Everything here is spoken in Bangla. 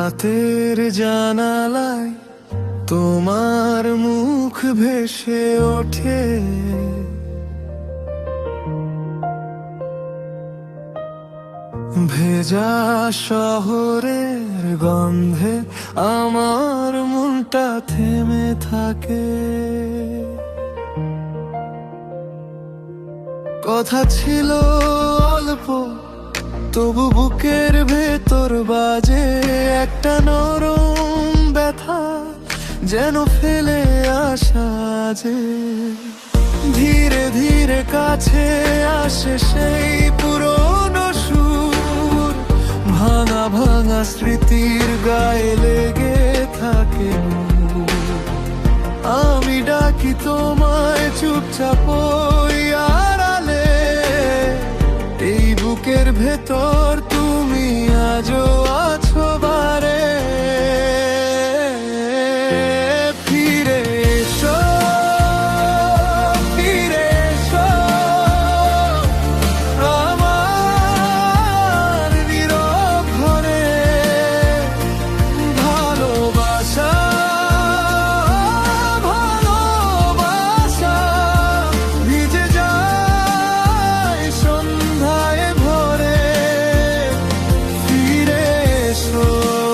রাতের জানালায় তোমার মুখ ভেসে ওঠে, ভেজা শহরের গন্ধে আমার মনটা থেমে থাকে। কথা ছিল অল্প, তবু বুকের ভেতর বাজে একটা নরম ব্যথা, যেন ফেলে আসা যে ধীরে ধীরে কাছে আসে সেই পুরনো সুর। ভাঙা ভাঙা স্মৃতির গায়ে লেগে থাকে নূর। আমি ডাকি তোমায় চুপচাপ ওই আড়ালে, এই বুকের ভেতর তুমি আজও